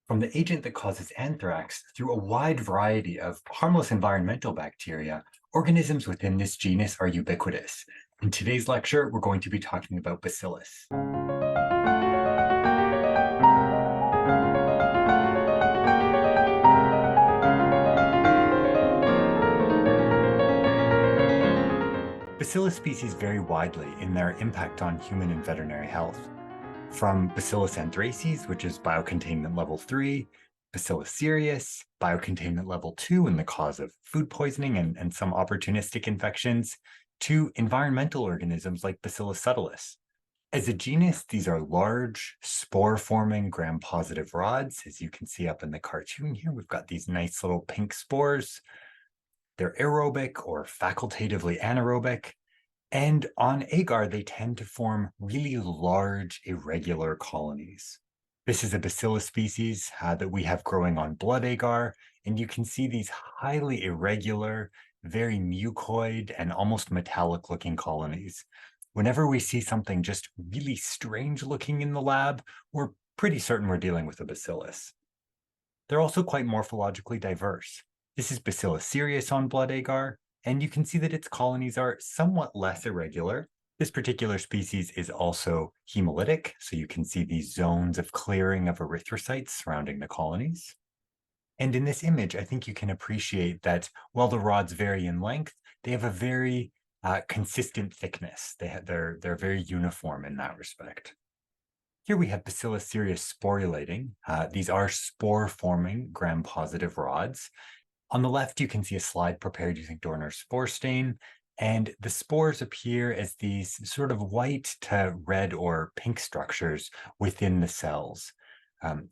from the agent that causes anthrax through a wide variety of harmless environmental bacteria, organisms within this genus are ubiquitous. In today's lecture, we're going to be talking about Bacillus. Bacillus species vary widely in their impact on human and veterinary health. From Bacillus anthracis, which is biocontainment level 3, Bacillus cereus, biocontainment level 2 in the cause of food poisoning and some opportunistic infections, to environmental organisms like Bacillus subtilis. As a genus, these are large, spore-forming gram-positive rods. As you can see up in the cartoon here, we've got these nice little pink spores. They're aerobic or facultatively anaerobic. And on agar, they tend to form really large, irregular colonies. This is a Bacillus species that we have growing on blood agar, and you can see these highly irregular, very mucoid, and almost metallic-looking colonies. Whenever we see something just really strange looking in the lab, we're pretty certain we're dealing with a Bacillus. They're also quite morphologically diverse. This is Bacillus cereus on blood agar, and you can see that its colonies are somewhat less irregular. This particular species is also hemolytic, so you can see these zones of clearing of erythrocytes surrounding the colonies. And in this image, I think you can appreciate that while the rods vary in length, they have a very consistent thickness. They're very uniform in that respect. Here we have Bacillus cereus sporulating. These are spore-forming gram-positive rods. On the left, you can see a slide prepared using Dorner's spore stain, and the spores appear as these sort of white to red or pink structures within the cells.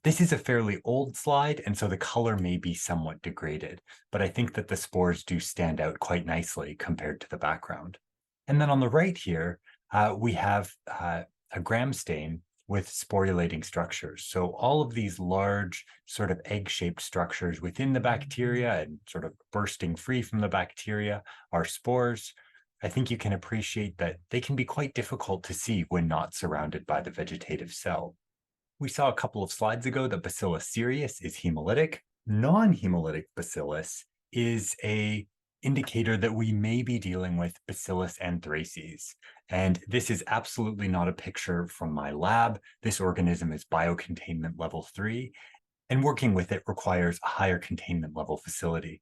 This is a fairly old slide, and so the color may be somewhat degraded, but I think that the spores do stand out quite nicely compared to the background. And then on the right here, we have a gram stain with sporulating structures. So all of these large sort of egg-shaped structures within the bacteria and sort of bursting free from the bacteria are spores. I think you can appreciate that they can be quite difficult to see when not surrounded by the vegetative cell. We saw a couple of slides ago that Bacillus cereus is hemolytic. Non-hemolytic Bacillus is a indicator that we may be dealing with Bacillus anthracis. And this is absolutely not a picture from my lab. This organism is biocontainment level 3, and working with it requires a higher containment level facility.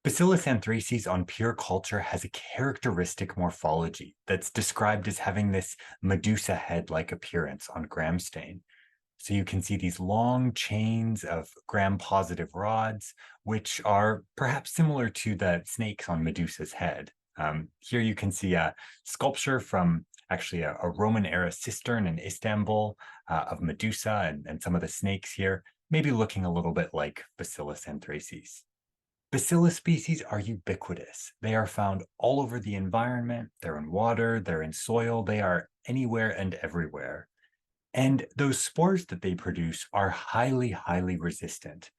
Bacillus anthracis on pure culture has a characteristic morphology that's described as having this Medusa head-like appearance on gram stain. So you can see these long chains of gram-positive rods, which are perhaps similar to the snakes on Medusa's head. Here you can see a sculpture from actually a Roman-era cistern in Istanbul of Medusa and some of the snakes here, maybe looking a little bit like Bacillus anthracis. Bacillus species are ubiquitous. They are found all over the environment. They're in water, they're in soil, they are anywhere and everywhere. And those spores that they produce are highly, highly resistant.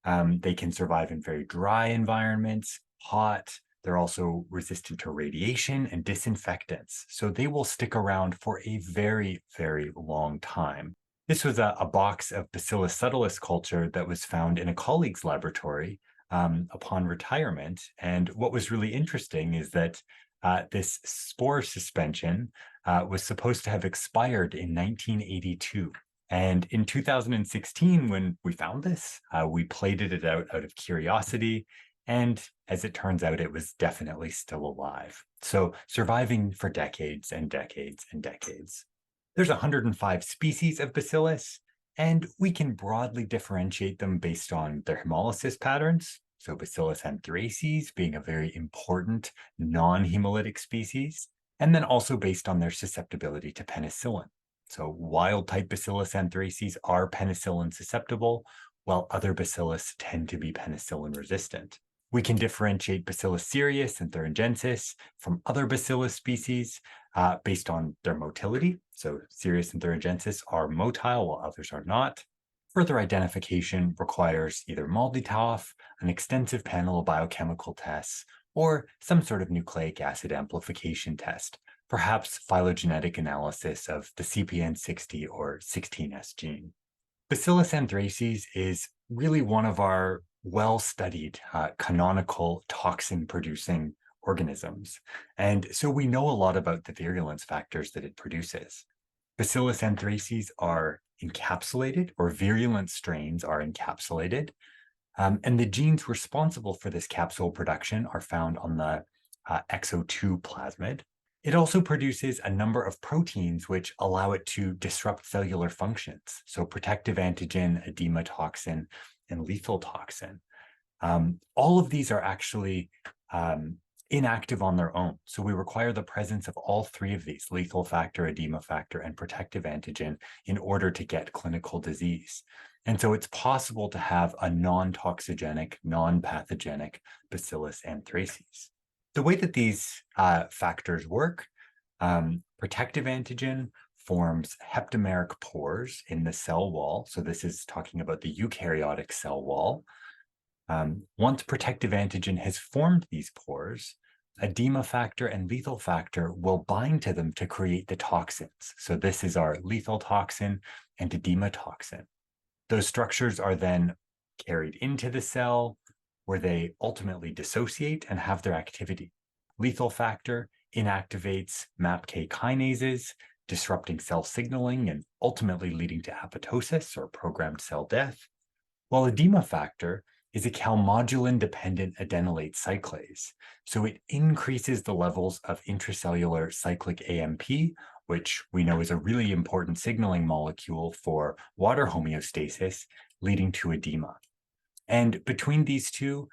They can survive in very dry environments, hot. They're also resistant to radiation and disinfectants. So they will stick around for a very, very long time. This was a box of Bacillus subtilis culture that was found in a colleague's laboratory upon retirement. And what was really interesting is that this spore suspension was supposed to have expired in 1982. And in 2016, when we found this, we plated it out of curiosity. And as it turns out, it was definitely still alive. So surviving for decades and decades and decades. There's 105 species of Bacillus, and we can broadly differentiate them based on their hemolysis patterns. So Bacillus anthracis being a very important non-hemolytic species, and then also based on their susceptibility to penicillin. So wild-type Bacillus anthracis are penicillin susceptible, while other Bacillus tend to be penicillin resistant. We can differentiate Bacillus cereus and thuringiensis from other Bacillus species based on their motility. So cereus and thuringiensis are motile, while others are not. Further identification requires either MALDI-TOF, an extensive panel of biochemical tests, or some sort of nucleic acid amplification test, perhaps phylogenetic analysis of the CPN60 or 16S gene. Bacillus anthracis is really one of our well-studied canonical toxin-producing organisms. And so we know a lot about the virulence factors that it produces. Bacillus anthracis are encapsulated, or virulent strains are encapsulated, and the genes responsible for this capsule production are found on the XO2 plasmid. It also produces a number of proteins which allow it to disrupt cellular functions. So protective antigen, edema toxin, and lethal toxin. All of these are actually inactive on their own. So we require the presence of all three of these, lethal factor, edema factor, and protective antigen, in order to get clinical disease. And so it's possible to have a non-toxigenic, non-pathogenic Bacillus anthracis. The way that these factors work, protective antigen forms heptameric pores in the cell wall. So this is talking about the eukaryotic cell wall. Once protective antigen has formed these pores, edema factor and lethal factor will bind to them to create the toxins. So this is our lethal toxin and edema toxin. Those structures are then carried into the cell, where they ultimately dissociate and have their activity. Lethal factor inactivates MAPK kinases, disrupting cell signaling and ultimately leading to apoptosis, or programmed cell death, while edema factor is a calmodulin-dependent adenylate cyclase. So it increases the levels of intracellular cyclic AMP, which we know is a really important signaling molecule for water homeostasis, leading to edema. And between these two,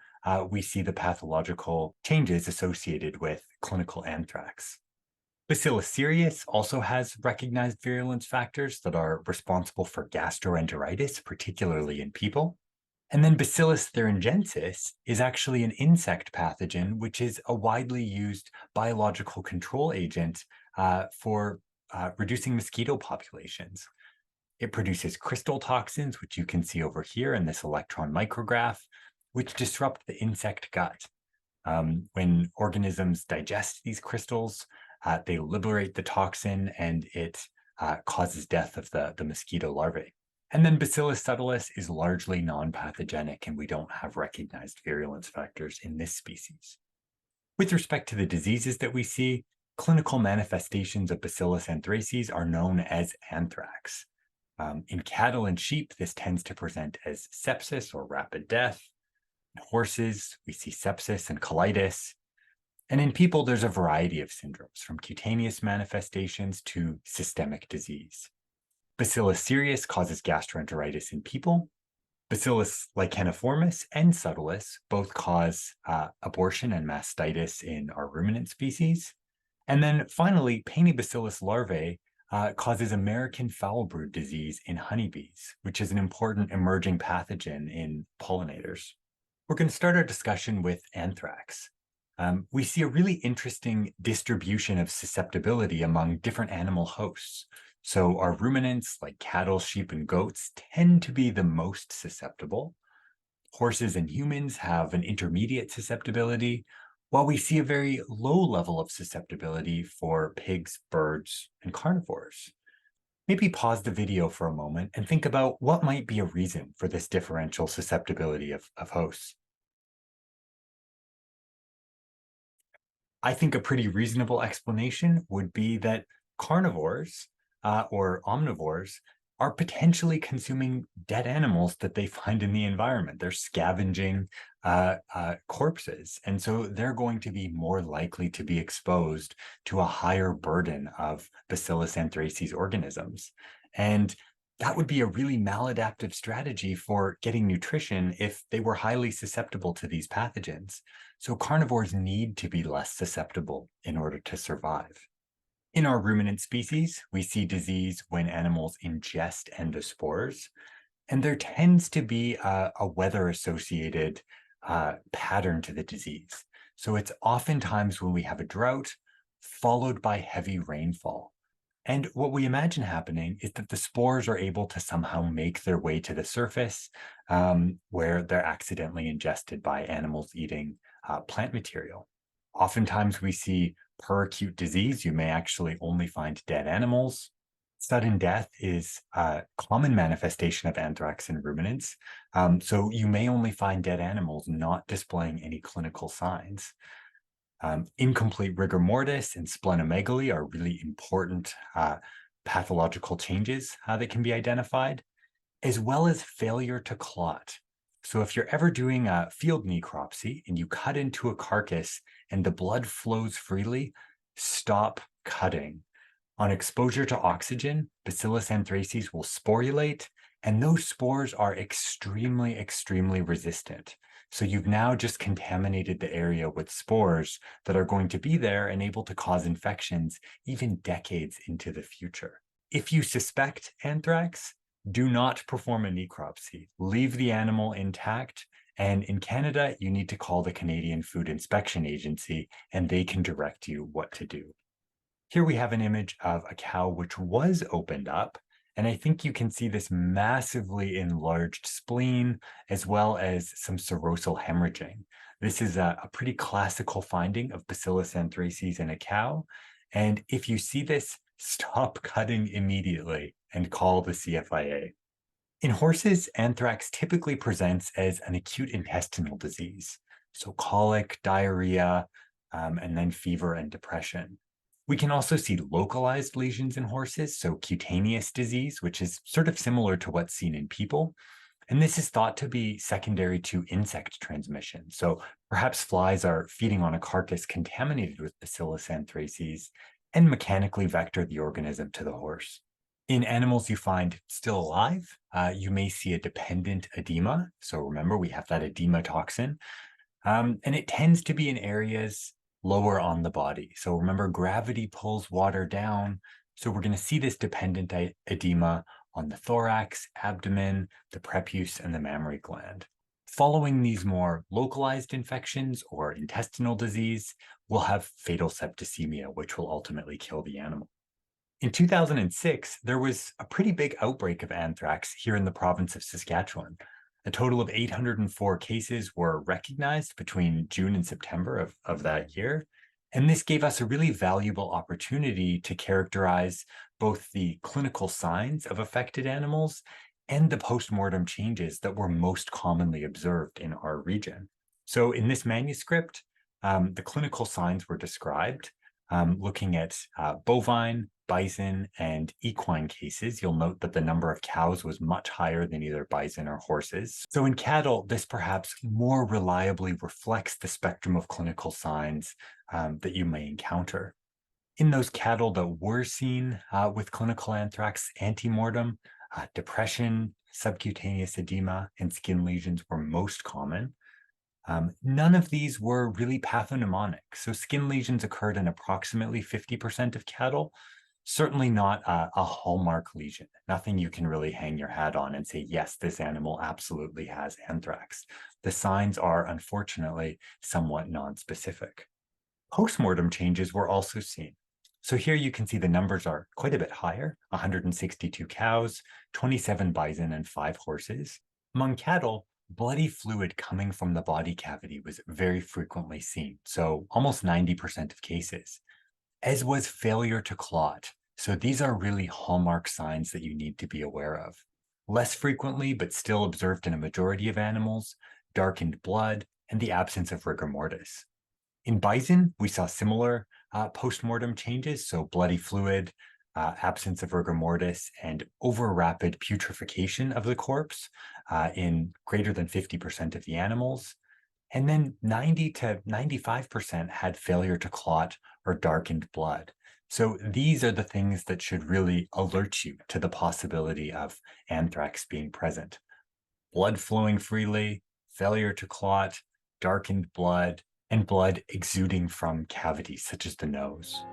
we see the pathological changes associated with clinical anthrax. Bacillus cereus also has recognized virulence factors that are responsible for gastroenteritis, particularly in people. And then Bacillus thuringiensis is actually an insect pathogen, which is a widely used biological control agent for reducing mosquito populations. It produces crystal toxins, which you can see over here in this electron micrograph, which disrupt the insect gut. When organisms digest these crystals, they liberate the toxin, and it causes death of the mosquito larvae. And then Bacillus subtilis is largely non-pathogenic, and we don't have recognized virulence factors in this species. With respect to the diseases that we see, clinical manifestations of Bacillus anthracis are known as anthrax. In cattle and sheep, this tends to present as sepsis or rapid death. In horses, we see sepsis and colitis. And in people, there's a variety of syndromes, from cutaneous manifestations to systemic disease. Bacillus cereus causes gastroenteritis in people. Bacillus licheniformis and subtilis both cause abortion and mastitis in our ruminant species. And then finally, Paenibacillus larvae causes American foul brood disease in honeybees, which is an important emerging pathogen in pollinators. We're going to start our discussion with anthrax. We see a really interesting distribution of susceptibility among different animal hosts. So our ruminants, like cattle, sheep, and goats, tend to be the most susceptible. Horses and humans have an intermediate susceptibility, while we see a very low level of susceptibility for pigs, birds, and carnivores. Maybe pause the video for a moment and think about what might be a reason for this differential susceptibility of hosts. I think a pretty reasonable explanation would be that carnivores or omnivores are potentially consuming dead animals that they find in the environment. They're scavenging corpses. And so they're going to be more likely to be exposed to a higher burden of Bacillus anthracis organisms. And that would be a really maladaptive strategy for getting nutrition if they were highly susceptible to these pathogens. So carnivores need to be less susceptible in order to survive. In our ruminant species, we see disease when animals ingest endospores, and there tends to be a weather-associated pattern to the disease. So it's oftentimes when we have a drought followed by heavy rainfall. And what we imagine happening is that the spores are able to somehow make their way to the surface where they're accidentally ingested by animals eating plant material. Oftentimes we see per acute disease, you may actually only find dead animals. Sudden death is a common manifestation of anthrax in ruminants. So you may only find dead animals not displaying any clinical signs. Incomplete rigor mortis and splenomegaly are really important pathological changes that can be identified, as well as failure to clot. So if you're ever doing a field necropsy and you cut into a carcass and the blood flows freely, stop cutting. On exposure to oxygen, Bacillus anthracis will sporulate, and those spores are extremely, extremely resistant. So you've now just contaminated the area with spores that are going to be there and able to cause infections even decades into the future. If you suspect anthrax, do not perform a necropsy. Leave the animal intact. And in Canada, you need to call the Canadian Food Inspection Agency, and they can direct you what to do. Here we have an image of a cow which was opened up, and I think you can see this massively enlarged spleen, as well as some serosal hemorrhaging. This is a pretty classical finding of Bacillus anthracis in a cow, and if you see this, stop cutting immediately and call the CFIA. In horses, anthrax typically presents as an acute intestinal disease, so colic, diarrhea, and then fever and depression. We can also see localized lesions in horses, so cutaneous disease, which is sort of similar to what's seen in people. And this is thought to be secondary to insect transmission. So perhaps flies are feeding on a carcass contaminated with Bacillus anthracis and mechanically vector the organism to the horse. In animals you find still alive, you may see a dependent edema. So remember, we have that edema toxin, and it tends to be in areas lower on the body. So remember, gravity pulls water down. So we're going to see this dependent edema on the thorax, abdomen, the prepuce, and the mammary gland. Following these more localized infections or intestinal disease, we'll have fatal septicemia, which will ultimately kill the animal. In 2006, there was a pretty big outbreak of anthrax here in the province of Saskatchewan. A total of 804 cases were recognized between June and September of that year. And this gave us a really valuable opportunity to characterize both the clinical signs of affected animals and the postmortem changes that were most commonly observed in our region. So in this manuscript, the clinical signs were described, looking at bovine, bison, and equine cases. You'll note that the number of cows was much higher than either bison or horses. So in cattle, this perhaps more reliably reflects the spectrum of clinical signs that you may encounter. In those cattle that were seen with clinical anthrax antemortem, depression, subcutaneous edema, and skin lesions were most common. None of these were really pathognomonic. So skin lesions occurred in approximately 50% of cattle, certainly not a hallmark lesion, nothing you can really hang your hat on and say, yes, this animal absolutely has anthrax. The signs are, unfortunately, somewhat nonspecific. Postmortem changes were also seen. So here you can see the numbers are quite a bit higher, 162 cows, 27 bison, and 5 horses. Among cattle, bloody fluid coming from the body cavity was very frequently seen, so almost 90% of cases, as was failure to clot. So these are really hallmark signs that you need to be aware of. Less frequently, but still observed in a majority of animals, darkened blood and the absence of rigor mortis. In bison, we saw similar postmortem changes, so bloody fluid, absence of rigor mortis, and over-rapid putrefaction of the corpse in greater than 50% of the animals. And then 90 to 95% had failure to clot or darkened blood. So these are the things that should really alert you to the possibility of anthrax being present. Blood flowing freely, failure to clot, darkened blood, and blood exuding from cavities such as the nose.